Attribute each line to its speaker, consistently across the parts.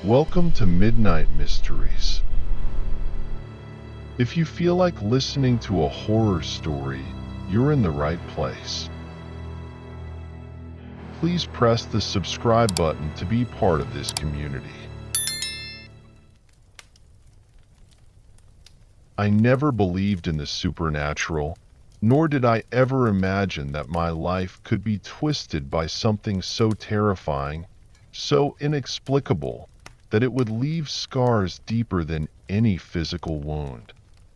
Speaker 1: Welcome to Midnight Mysteries. If you feel like listening to a horror story, you're in the right place. Please press the subscribe button to be part of this community. I never believed in the supernatural, nor did I ever imagine that my life could be twisted by something so terrifying, so inexplicable, that it would leave scars deeper than any physical wound.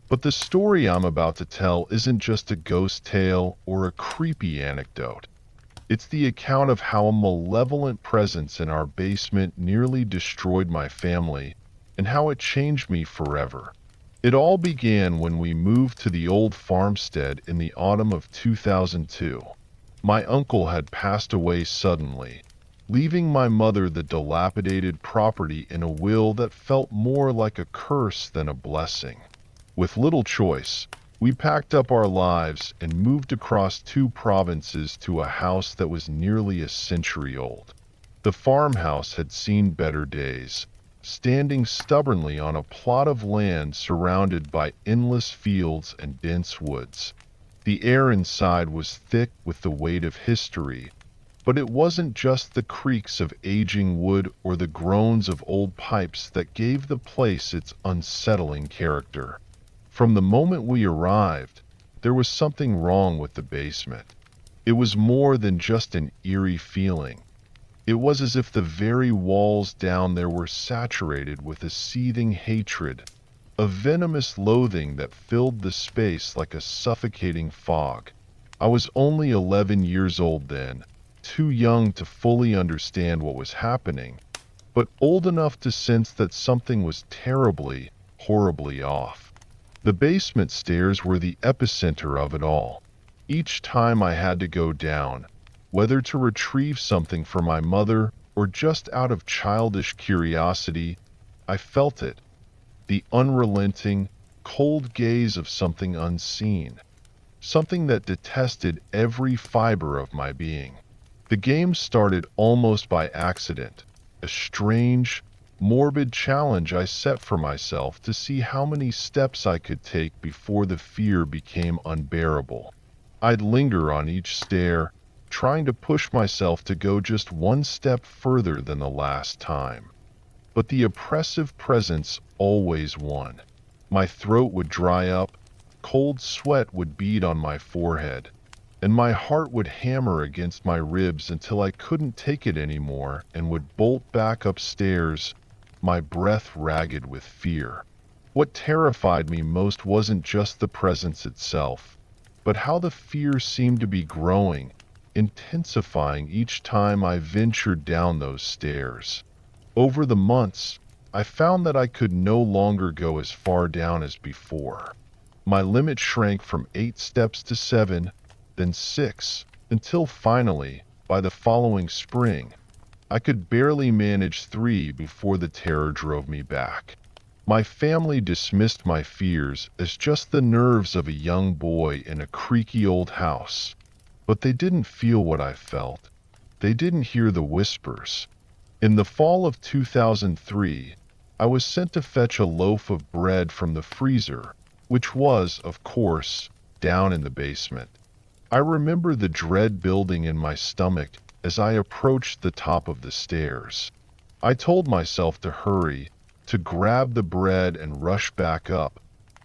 Speaker 1: But the story I'm about to tell isn't just a ghost tale or a creepy anecdote. It's the account of how a malevolent presence in our basement nearly destroyed my family and how it changed me forever. It all began when we moved to the old farmstead in the autumn of 2002. My uncle had passed away suddenly, leaving my mother the dilapidated property in a will that felt more like a curse than a blessing. With little choice, we packed up our lives and moved across 2 provinces to a house that was nearly a century old. The farmhouse had seen better days, standing stubbornly on a plot of land surrounded by endless fields and dense woods. The air inside was thick with the weight of history, but it wasn't just the creaks of aging wood or the groans of old pipes that gave the place its unsettling character. From the moment we arrived, there was something wrong with the basement. It was more than just an eerie feeling. It was as if the very walls down there were saturated with a seething hatred, a venomous loathing that filled the space like a suffocating fog. I was only 11 years old then, too young to fully understand what was happening, but old enough to sense that something was terribly, horribly off. The basement stairs were the epicenter of it all. Each time I had to go down, whether to retrieve something for my mother or just out of childish curiosity, I felt it. The unrelenting, cold gaze of something unseen. Something that detested every fiber of my being. The game started almost by accident, a strange, morbid challenge I set for myself to see how many steps I could take before the fear became unbearable. I'd linger on each stair, trying to push myself to go just one step further than the last time. But the oppressive presence always won. My throat would dry up, cold sweat would bead on my forehead, and my heart would hammer against my ribs until I couldn't take it anymore and would bolt back upstairs, my breath ragged with fear. What terrified me most wasn't just the presence itself, but how the fear seemed to be growing, intensifying each time I ventured down those stairs. Over the months, I found that I could no longer go as far down as before. My limit shrank from 8 steps to 7, then 6, until finally, by the following spring, I could barely manage 3 before the terror drove me back. My family dismissed my fears as just the nerves of a young boy in a creaky old house. But they didn't feel what I felt. They didn't hear the whispers. In the fall of 2003, I was sent to fetch a loaf of bread from the freezer, which was, of course, down in the basement. I remember the dread building in my stomach as I approached the top of the stairs. I told myself to hurry, to grab the bread and rush back up,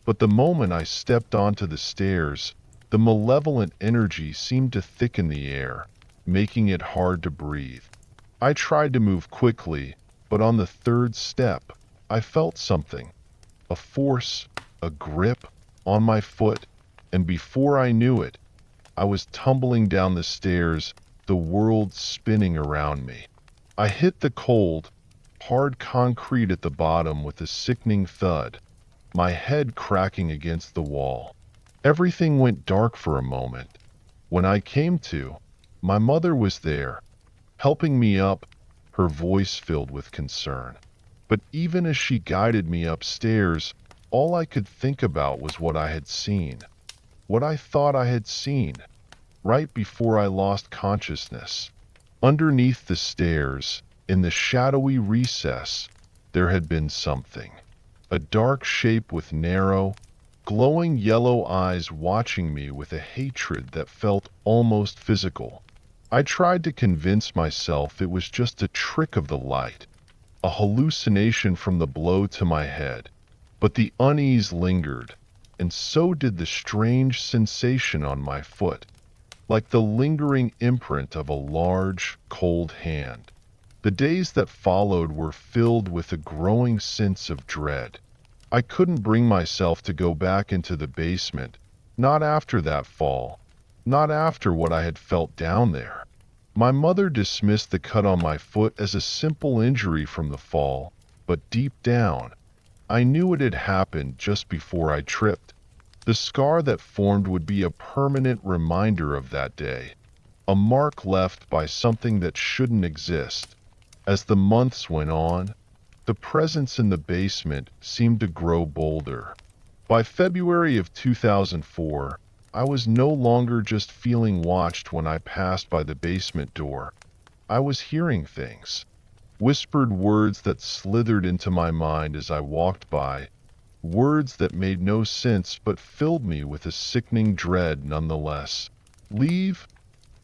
Speaker 1: but the moment I stepped onto the stairs, the malevolent energy seemed to thicken the air, making it hard to breathe. I tried to move quickly, but on the 3rd step, I felt something. A force, a grip, on my foot, and before I knew it, I was tumbling down the stairs, the world spinning around me. I hit the cold, hard concrete at the bottom with a sickening thud, my head cracking against the wall. Everything went dark for a moment. When I came to, my mother was there, helping me up, her voice filled with concern. But even as she guided me upstairs, all I could think about was what I had seen. What I thought I had seen, right before I lost consciousness. Underneath the stairs, in the shadowy recess, there had been something. A dark shape with narrow, glowing yellow eyes watching me with a hatred that felt almost physical. I tried to convince myself it was just a trick of the light, a hallucination from the blow to my head, but the unease lingered, and so did the strange sensation on my foot, like the lingering imprint of a large, cold hand. The days that followed were filled with a growing sense of dread. I couldn't bring myself to go back into the basement, not after that fall, not after what I had felt down there. My mother dismissed the cut on my foot as a simple injury from the fall, but deep down, I knew it had happened just before I tripped. The scar that formed would be a permanent reminder of that day, a mark left by something that shouldn't exist. As the months went on, the presence in the basement seemed to grow bolder. By February of 2004, I was no longer just feeling watched when I passed by the basement door. I was hearing things, whispered words that slithered into my mind as I walked by, words that made no sense but filled me with a sickening dread nonetheless. Leave?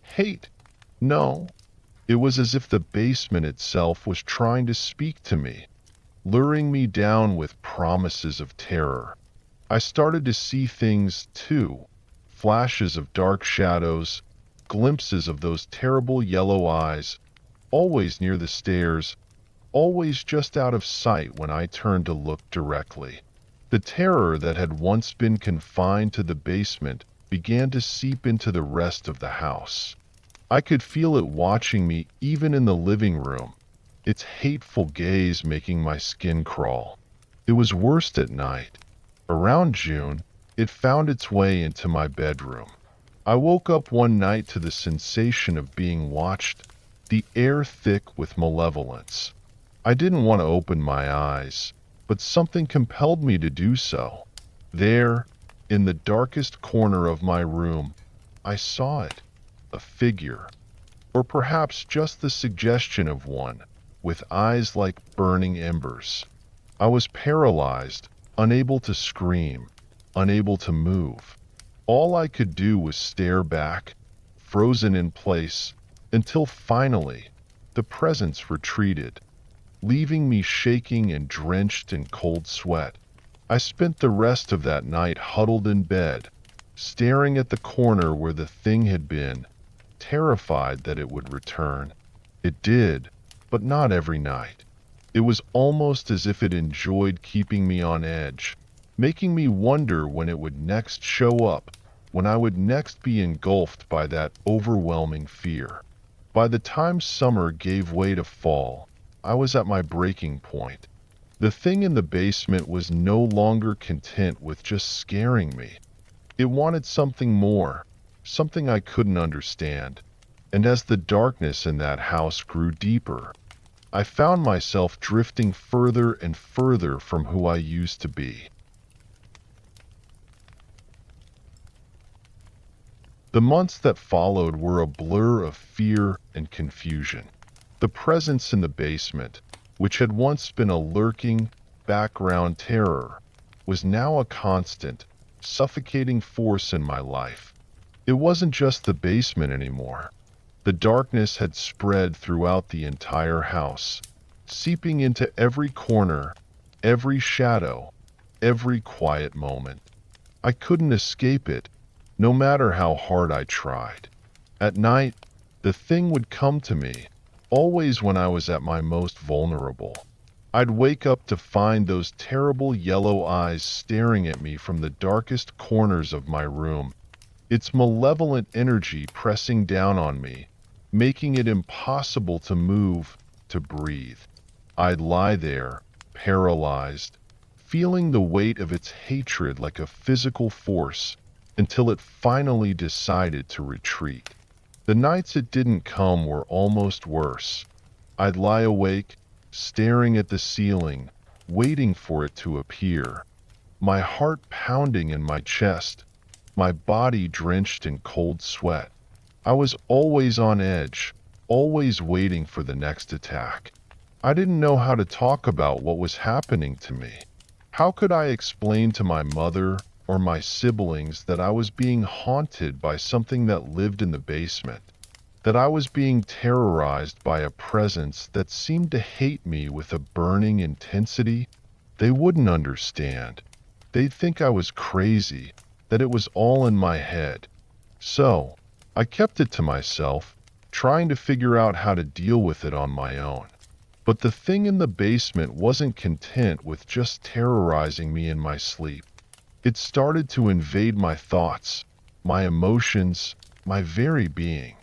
Speaker 1: Hate? No. It was as if the basement itself was trying to speak to me, luring me down with promises of terror. I started to see things, too, flashes of dark shadows, glimpses of those terrible yellow eyes, always near the stairs, always just out of sight when I turned to look directly. The terror that had once been confined to the basement began to seep into the rest of the house. I could feel it watching me even in the living room, its hateful gaze making my skin crawl. It was worst at night. Around June, it found its way into my bedroom. I woke up one night to the sensation of being watched, the air thick with malevolence. I didn't want to open my eyes, but something compelled me to do so. There, in the darkest corner of my room, I saw it, a figure, or perhaps just the suggestion of one, with eyes like burning embers. I was paralyzed, unable to scream, unable to move. All I could do was stare back, frozen in place, until finally, the presence retreated, leaving me shaking and drenched in cold sweat. I spent the rest of that night huddled in bed, staring at the corner where the thing had been, terrified that it would return. It did, but not every night. It was almost as if it enjoyed keeping me on edge, making me wonder when it would next show up, when I would next be engulfed by that overwhelming fear. By the time summer gave way to fall, I was at my breaking point. The thing in the basement was no longer content with just scaring me. It wanted something more, something I couldn't understand. And as the darkness in that house grew deeper, I found myself drifting further and further from who I used to be. The months that followed were a blur of fear and confusion. The presence in the basement, which had once been a lurking, background terror, was now a constant, suffocating force in my life. It wasn't just the basement anymore. The darkness had spread throughout the entire house, seeping into every corner, every shadow, every quiet moment. I couldn't escape it, no matter how hard I tried. At night, the thing would come to me, always when I was at my most vulnerable. I'd wake up to find those terrible yellow eyes staring at me from the darkest corners of my room, its malevolent energy pressing down on me, making it impossible to move, to breathe. I'd lie there, paralyzed, feeling the weight of its hatred like a physical force, until it finally decided to retreat. The nights it didn't come were almost worse. I'd lie awake, staring at the ceiling, waiting for it to appear, my heart pounding in my chest, my body drenched in cold sweat. I was always on edge, always waiting for the next attack. I didn't know how to talk about what was happening to me. How could I explain to my mother or my siblings that I was being haunted by something that lived in the basement? That I was being terrorized by a presence that seemed to hate me with a burning intensity? They wouldn't understand. They'd think I was crazy, that it was all in my head. So, I kept it to myself, trying to figure out how to deal with it on my own. But the thing in the basement wasn't content with just terrorizing me in my sleep. It started to invade my thoughts, my emotions, my very being.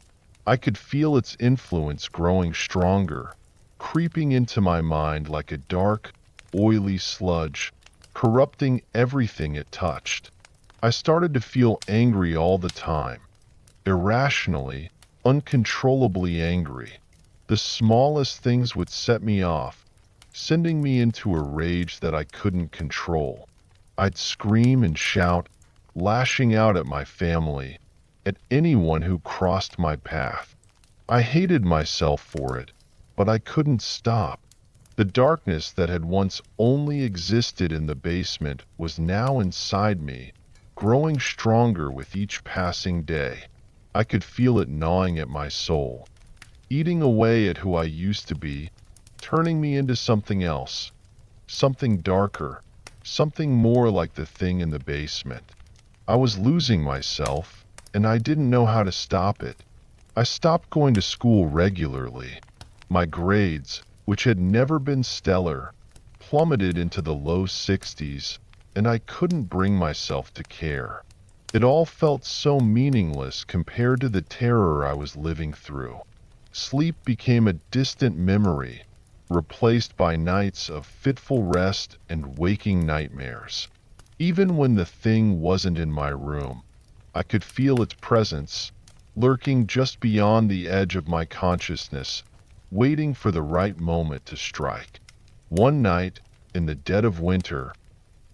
Speaker 1: I could feel its influence growing stronger, creeping into my mind like a dark, oily sludge, corrupting everything it touched. I started to feel angry all the time, irrationally, uncontrollably angry. The smallest things would set me off, sending me into a rage that I couldn't control. I'd scream and shout, lashing out at my family, at anyone who crossed my path. I hated myself for it, but I couldn't stop. The darkness that had once only existed in the basement was now inside me, growing stronger with each passing day. I could feel it gnawing at my soul, eating away at who I used to be, turning me into something else, something darker, something more like the thing in the basement. I was losing myself, and I didn't know how to stop it. I stopped going to school regularly. My grades, which had never been stellar, plummeted into the low 60s, and I couldn't bring myself to care. It all felt so meaningless compared to the terror I was living through. Sleep became a distant memory, replaced by nights of fitful rest and waking nightmares. Even when the thing wasn't in my room, I could feel its presence, lurking just beyond the edge of my consciousness, waiting for the right moment to strike. One night, in the dead of winter,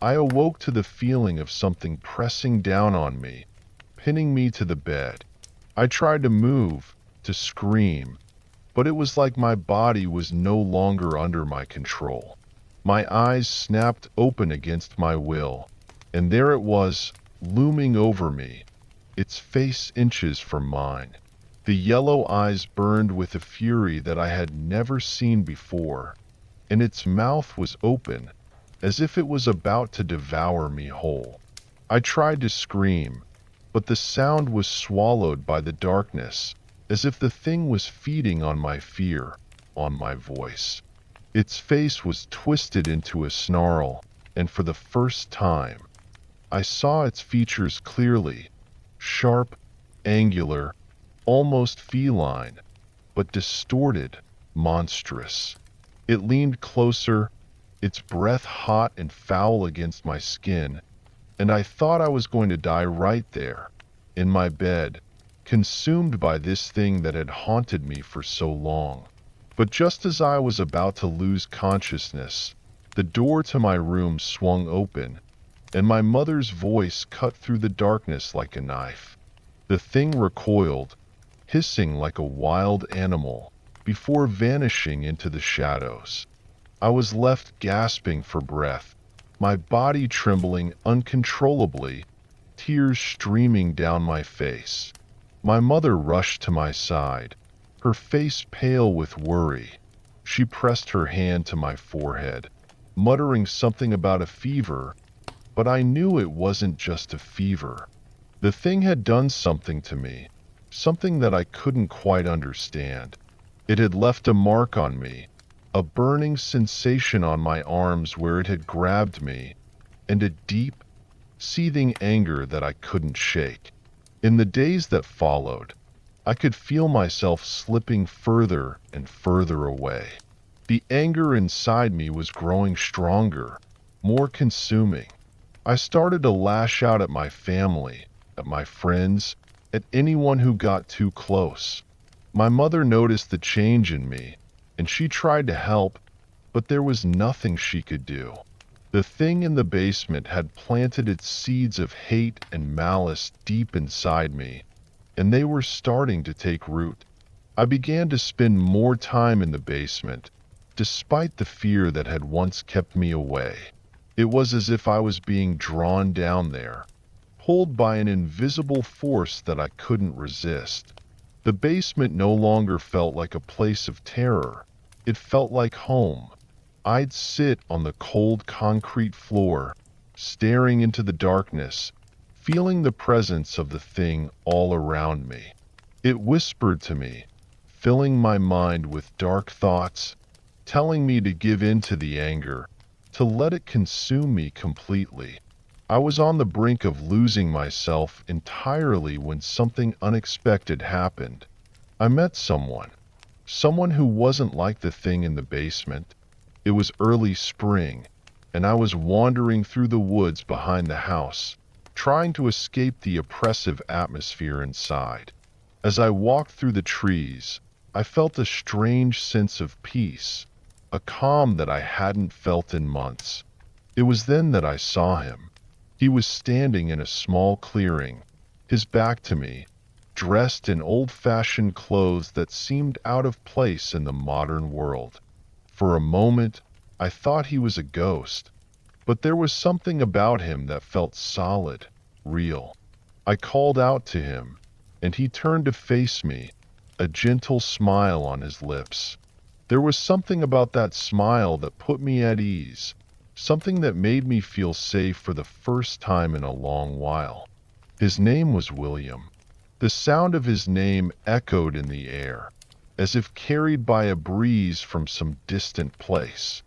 Speaker 1: I awoke to the feeling of something pressing down on me, pinning me to the bed. I tried to move, to scream, but it was like my body was no longer under my control. My eyes snapped open against my will, and there it was, looming over me, its face inches from mine. The yellow eyes burned with a fury that I had never seen before, and its mouth was open, as if it was about to devour me whole. I tried to scream, but the sound was swallowed by the darkness, as if the thing was feeding on my fear, on my voice. Its face was twisted into a snarl, and for the first time, I saw its features clearly, sharp, angular, almost feline, but distorted, monstrous. It leaned closer, its breath hot and foul against my skin, and I thought I was going to die right there, in my bed, consumed by this thing that had haunted me for so long. But just as I was about to lose consciousness, the door to my room swung open, and my mother's voice cut through the darkness like a knife. The thing recoiled, hissing like a wild animal, before vanishing into the shadows. I was left gasping for breath, my body trembling uncontrollably, tears streaming down my face. My mother rushed to my side, her face pale with worry. She pressed her hand to my forehead, muttering something about a fever, but I knew it wasn't just a fever. The thing had done something to me, something that I couldn't quite understand. It had left a mark on me, a burning sensation on my arms where it had grabbed me, and a deep, seething anger that I couldn't shake. In the days that followed, I could feel myself slipping further and further away. The anger inside me was growing stronger, more consuming. I started to lash out at my family, at my friends, at anyone who got too close. My mother noticed the change in me, and she tried to help, but there was nothing she could do. The thing in the basement had planted its seeds of hate and malice deep inside me, and they were starting to take root. I began to spend more time in the basement, despite the fear that had once kept me away. It was as if I was being drawn down there, pulled by an invisible force that I couldn't resist. The basement no longer felt like a place of terror. It felt like home. I'd sit on the cold concrete floor, staring into the darkness, feeling the presence of the thing all around me. It whispered to me, filling my mind with dark thoughts, telling me to give in to the anger, to let it consume me completely. I was on the brink of losing myself entirely when something unexpected happened. I met someone who wasn't like the thing in the basement. It was early spring, and I was wandering through the woods behind the house, trying to escape the oppressive atmosphere inside. As I walked through the trees, I felt a strange sense of peace, a calm that I hadn't felt in months. It was then that I saw him. He was standing in a small clearing, his back to me, dressed in old-fashioned clothes that seemed out of place in the modern world. For a moment, I thought he was a ghost, but there was something about him that felt solid, real. I called out to him, and he turned to face me, a gentle smile on his lips. There was something about that smile that put me at ease, something that made me feel safe for the first time in a long while. His name was William. The sound of his name echoed in the air, as if carried by a breeze from some distant place.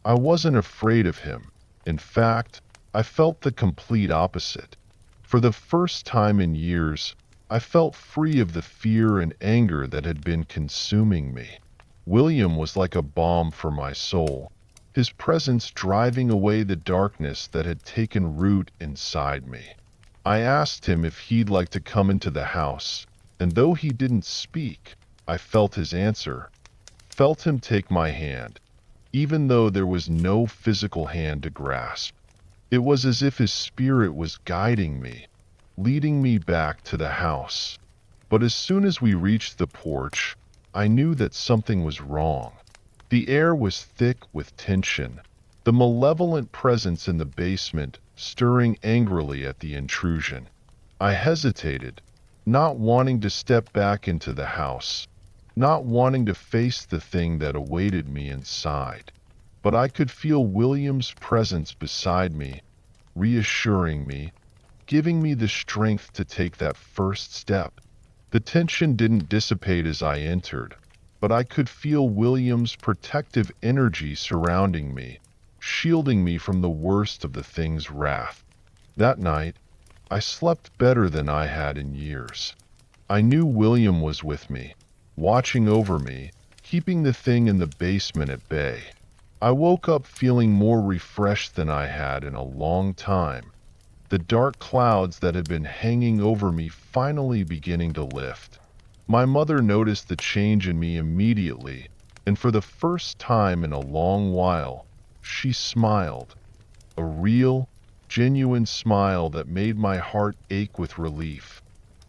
Speaker 1: I wasn't afraid of him. In fact, I felt the complete opposite. For the first time in years, I felt free of the fear and anger that had been consuming me. William was like a balm for my soul, his presence driving away the darkness that had taken root inside me. I asked him if he'd like to come into the house, and though he didn't speak, I felt his answer, felt him take my hand, even though there was no physical hand to grasp. It was as if his spirit was guiding me, leading me back to the house. But as soon as we reached the porch, I knew that something was wrong. The air was thick with tension, the malevolent presence in the basement stirring angrily at the intrusion. I hesitated, not wanting to step back into the house, not wanting to face the thing that awaited me inside. But I could feel William's presence beside me, reassuring me, giving me the strength to take that first step. The tension didn't dissipate as I entered, but I could feel William's protective energy surrounding me, shielding me from the worst of the thing's wrath. That night, I slept better than I had in years. I knew William was with me, watching over me, keeping the thing in the basement at bay. I woke up feeling more refreshed than I had in a long time, the dark clouds that had been hanging over me finally beginning to lift. My mother noticed the change in me immediately, and for the first time in a long while, she smiled. A real, genuine smile that made my heart ache with relief.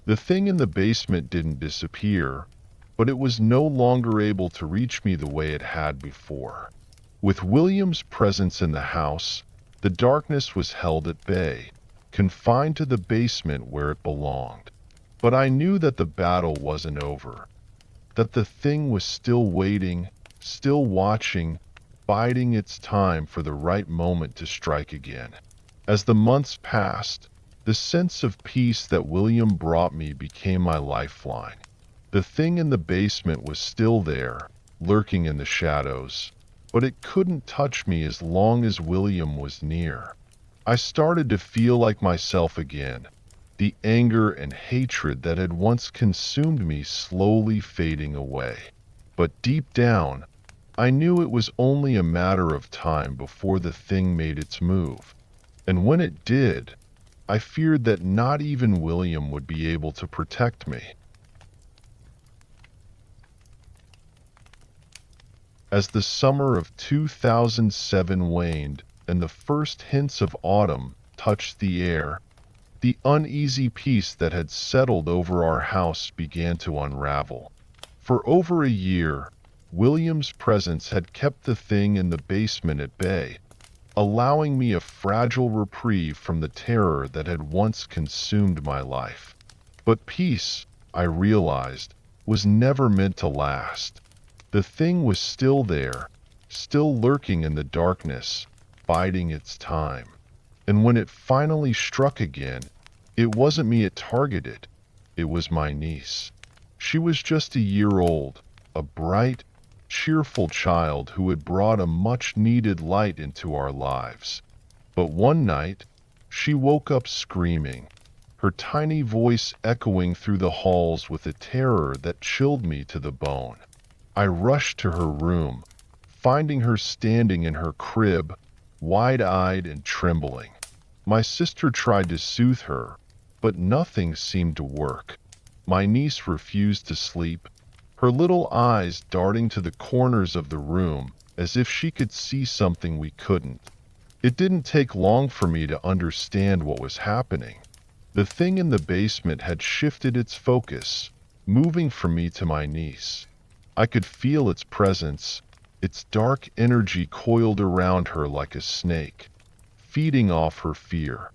Speaker 1: The thing in the basement didn't disappear, but it was no longer able to reach me the way it had before. With William's presence in the house, the darkness was held at bay, confined to the basement where it belonged. But I knew that the battle wasn't over, that the thing was still waiting, still watching, biding its time for the right moment to strike again. As the months passed, the sense of peace that William brought me became my lifeline. The thing in the basement was still there, lurking in the shadows, but it couldn't touch me as long as William was near. I started to feel like myself again, the anger and hatred that had once consumed me slowly fading away. But deep down, I knew it was only a matter of time before the thing made its move. And when it did, I feared that not even William would be able to protect me. As the summer of 2007 waned and the first hints of autumn touched the air, the uneasy peace that had settled over our house began to unravel. For over a year, William's presence had kept the thing in the basement at bay, allowing me a fragile reprieve from the terror that had once consumed my life. But peace, I realized, was never meant to last. The thing was still there, still lurking in the darkness, biding its time. And when it finally struck again, it wasn't me it targeted. It was my niece. She was just a year old, a bright, cheerful child who had brought a much-needed light into our lives. But one night, she woke up screaming, her tiny voice echoing through the halls with a terror that chilled me to the bone. I rushed to her room, finding her standing in her crib, wide-eyed and trembling. My sister tried to soothe her, but nothing seemed to work. My niece refused to sleep, her little eyes darting to the corners of the room as if she could see something we couldn't. It didn't take long for me to understand what was happening. The thing in the basement had shifted its focus, moving from me to my niece. I could feel its presence, its dark energy coiled around her like a snake, feeding off her fear.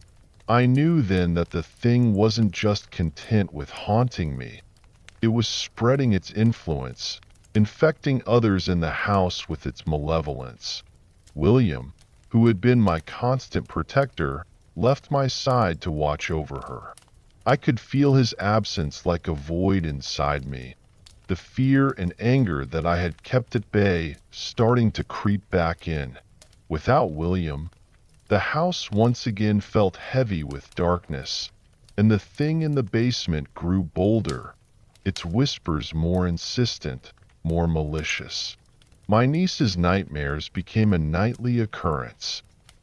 Speaker 1: I knew then that the thing wasn't just content with haunting me. It was spreading its influence, infecting others in the house with its malevolence. William, who had been my constant protector, left my side to watch over her. I could feel his absence like a void inside me, the fear and anger that I had kept at bay starting to creep back in. Without William, the house once again felt heavy with darkness, and the thing in the basement grew bolder, its whispers more insistent, more malicious. My niece's nightmares became a nightly occurrence.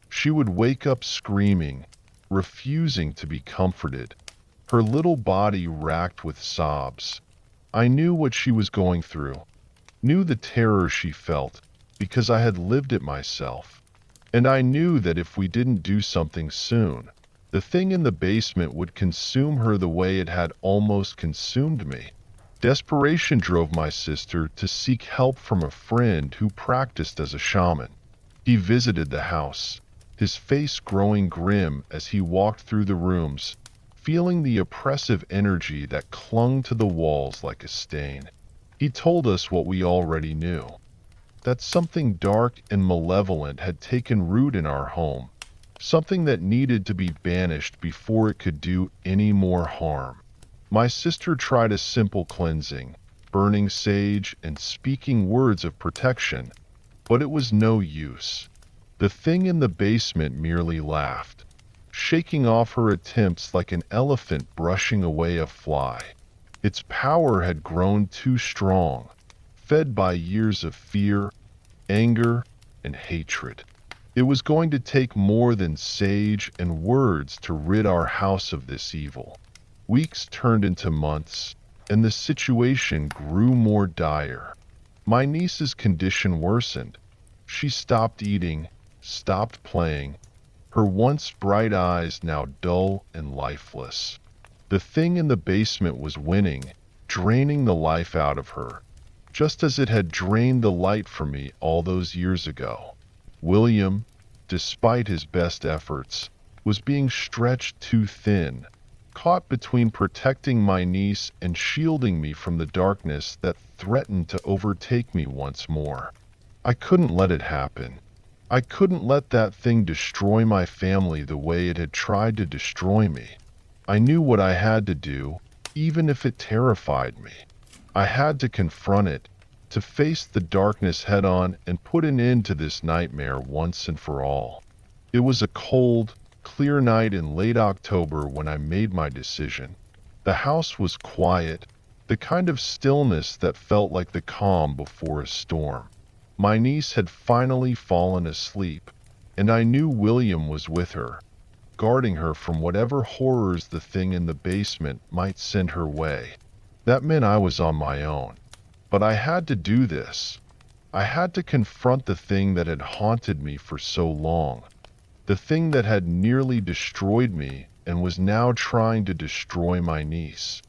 Speaker 1: She would wake up screaming, refusing to be comforted, her little body racked with sobs. I knew what she was going through, knew the terror she felt, because I had lived it myself. And I knew that if we didn't do something soon, the thing in the basement would consume her the way it had almost consumed me. Desperation drove my sister to seek help from a friend who practiced as a shaman. He visited the house, his face growing grim as he walked through the rooms, feeling the oppressive energy that clung to the walls like a stain. He told us what we already knew, that something dark and malevolent had taken root in our home, something that needed to be banished before it could do any more harm. My sister tried a simple cleansing, burning sage and speaking words of protection, but it was no use. The thing in the basement merely laughed, shaking off her attempts like an elephant brushing away a fly. Its power had grown too strong, fed by years of fear, anger, and hatred. It was going to take more than sage and words to rid our house of this evil. Weeks turned into months, and the situation grew more dire. My niece's condition worsened. She stopped eating, stopped playing, her once bright eyes now dull and lifeless. The thing in the basement was winning, draining the life out of her, just as it had drained the light from me all those years ago. William, despite his best efforts, was being stretched too thin, caught between protecting my niece and shielding me from the darkness that threatened to overtake me once more. I couldn't let it happen. I couldn't let that thing destroy my family the way it had tried to destroy me. I knew what I had to do, even if it terrified me. I had to confront it, to face the darkness head-on and put an end to this nightmare once and for all. It was a cold, clear night in late October when I made my decision. The house was quiet, the kind of stillness that felt like the calm before a storm. My niece had finally fallen asleep, and I knew William was with her, guarding her from whatever horrors the thing in the basement might send her way. That meant I was on my own. But I had to do this. I had to confront the thing that had haunted me for so long, the thing that had nearly destroyed me and was now trying to destroy my niece.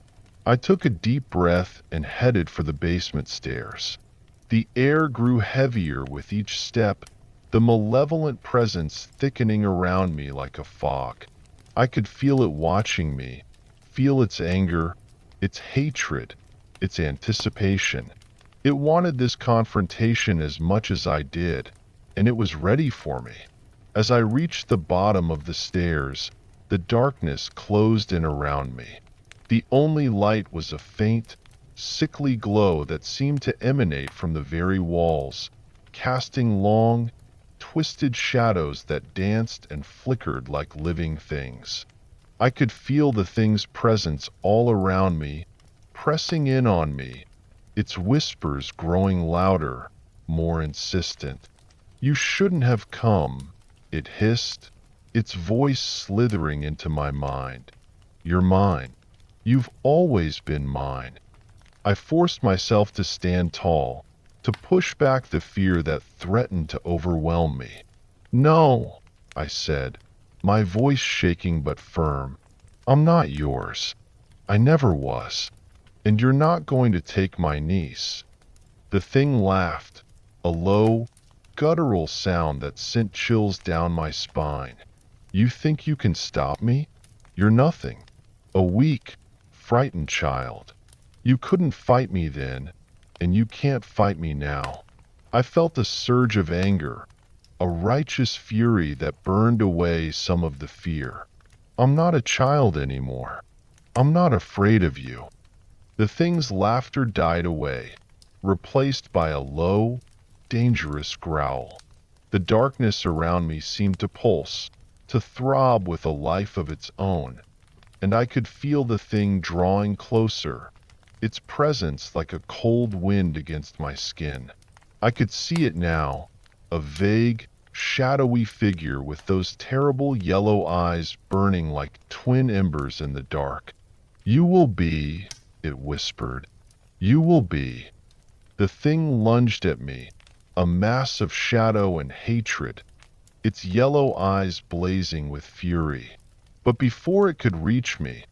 Speaker 1: I took a deep breath and headed for the basement stairs. The air grew heavier with each step, the malevolent presence thickening around me like a fog. I could feel it watching me, feel its anger, its hatred, its anticipation. It wanted this confrontation as much as I did, and it was ready for me. As I reached the bottom of the stairs, the darkness closed in around me. The only light was a faint, sickly glow that seemed to emanate from the very walls, casting long, twisted shadows that danced and flickered like living things. I could feel the thing's presence all around me, pressing in on me, its whispers growing louder, more insistent. "You shouldn't have come," it hissed, its voice slithering into my mind. "You're mine. You've always been mine." I forced myself to stand tall, to push back the fear that threatened to overwhelm me. "No," I said, my voice shaking but firm. "I'm not yours. I never was. And you're not going to take my niece." The thing laughed, a low, guttural sound that sent chills down my spine. "You think you can stop me? You're nothing. A weak, frightened child. You couldn't fight me then, and you can't fight me now." I felt a surge of anger, a righteous fury that burned away some of the fear. "I'm not a child anymore. I'm not afraid of you." The thing's laughter died away, replaced by a low, dangerous growl. The darkness around me seemed to pulse, to throb with a life of its own, and I could feel the thing drawing closer, its presence like a cold wind against my skin. I could see it now, a vague, shadowy figure with those terrible yellow eyes burning like twin embers in the dark. "You will be," it whispered. "You will be." The thing lunged at me, a mass of shadow and hatred, its yellow eyes blazing with fury. But before it could reach me,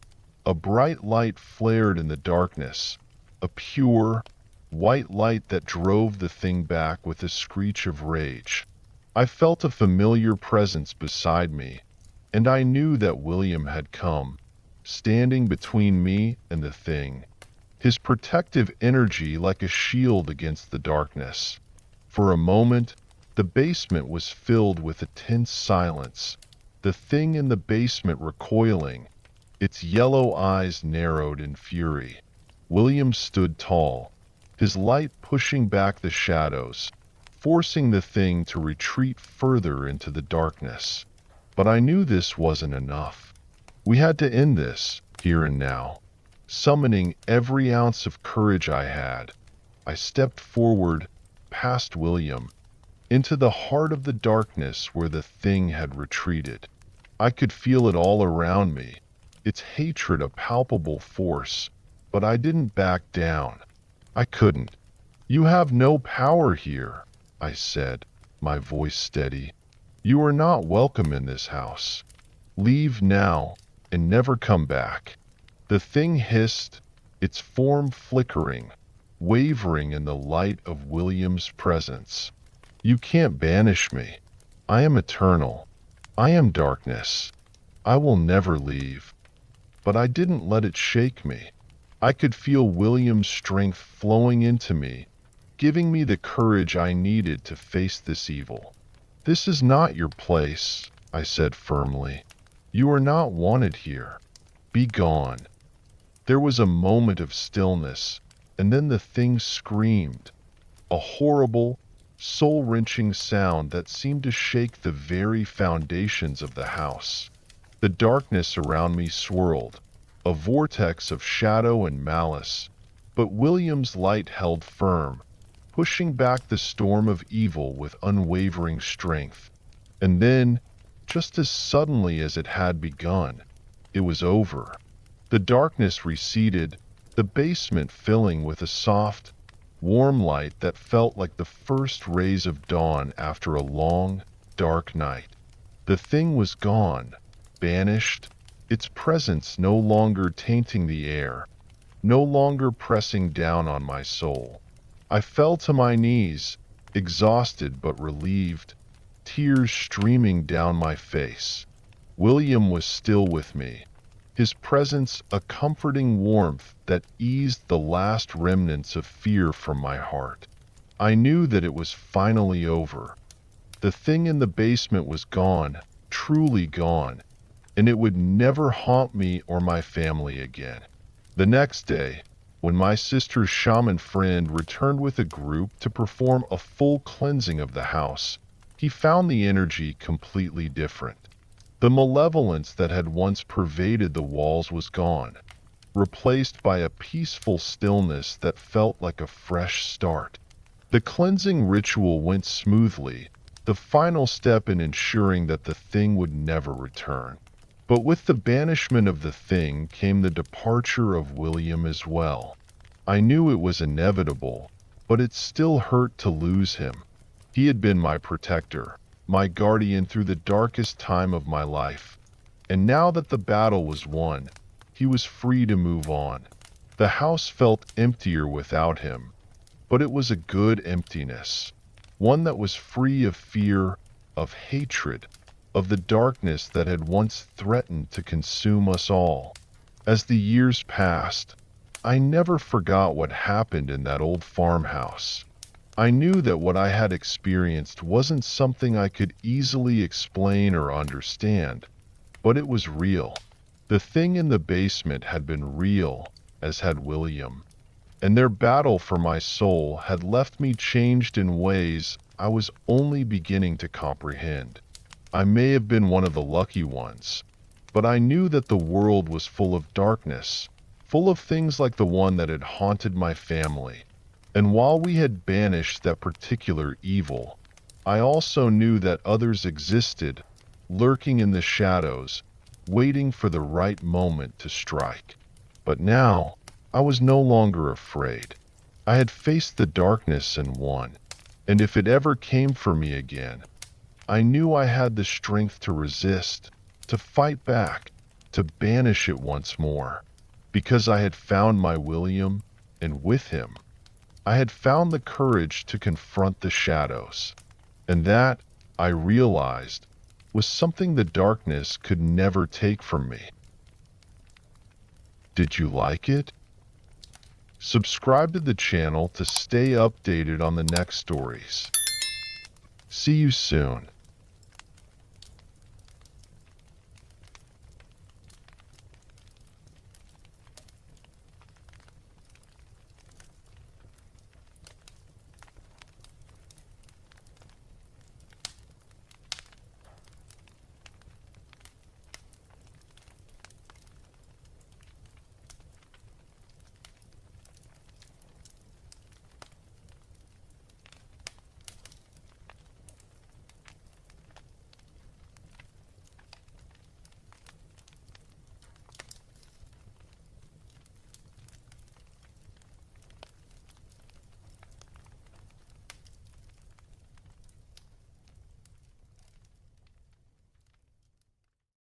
Speaker 1: a bright light flared in the darkness, a pure, white light that drove the thing back with a screech of rage. I felt a familiar presence beside me, and I knew that William had come, standing between me and the thing, his protective energy like a shield against the darkness. For a moment, the basement was filled with a tense silence, the thing in the basement recoiling, its yellow eyes narrowed in fury. William stood tall, his light pushing back the shadows, forcing the thing to retreat further into the darkness. But I knew this wasn't enough. We had to end this, here and now. Summoning every ounce of courage I had, I stepped forward, past William, into the heart of the darkness where the thing had retreated. I could feel it all around me, its hatred a palpable force, but I didn't back down. I couldn't. "You have no power here," I said, my voice steady. "You are not welcome in this house. Leave now and never come back." The thing hissed, its form flickering, wavering in the light of William's presence. "You can't banish me. I am eternal. I am darkness. I will never leave." But I didn't let it shake me. I could feel William's strength flowing into me, giving me the courage I needed to face this evil. "This is not your place," I said firmly. "You are not wanted here. Be gone." There was a moment of stillness, and then the thing screamed, a horrible, soul-wrenching sound that seemed to shake the very foundations of the house. The darkness around me swirled, a vortex of shadow and malice, but William's light held firm, pushing back the storm of evil with unwavering strength. And then, just as suddenly as it had begun, it was over. The darkness receded, the basement filling with a soft, warm light that felt like the first rays of dawn after a long, dark night. The thing was gone, banished, its presence no longer tainting the air, no longer pressing down on my soul. I fell to my knees, exhausted but relieved, tears streaming down my face. William was still with me, his presence a comforting warmth that eased the last remnants of fear from my heart. I knew that it was finally over. The thing in the basement was gone, truly gone, and it would never haunt me or my family again. The next day, when my sister's shaman friend returned with a group to perform a full cleansing of the house, he found the energy completely different. The malevolence that had once pervaded the walls was gone, replaced by a peaceful stillness that felt like a fresh start. The cleansing ritual went smoothly, the final step in ensuring that the thing would never return. But with the banishment of the thing came the departure of William as well. I knew it was inevitable, but it still hurt to lose him. He had been my protector, my guardian through the darkest time of my life. And now that the battle was won, he was free to move on. The house felt emptier without him, but it was a good emptiness, one that was free of fear, of hatred, of the darkness that had once threatened to consume us all. As the years passed, I never forgot what happened in that old farmhouse. I knew that what I had experienced wasn't something I could easily explain or understand, but it was real. The thing in the basement had been real, as had William, and their battle for my soul had left me changed in ways I was only beginning to comprehend. I may have been one of the lucky ones, but I knew that the world was full of darkness, full of things like the one that had haunted my family. And while we had banished that particular evil, I also knew that others existed, lurking in the shadows, waiting for the right moment to strike. But now, I was no longer afraid. I had faced the darkness and won, and if it ever came for me again, I knew I had the strength to resist, to fight back, to banish it once more, because I had found my William, and with him, I had found the courage to confront the shadows. And that, I realized, was something the darkness could never take from me. Did you like it? Subscribe to the channel to stay updated on the next stories. See you soon.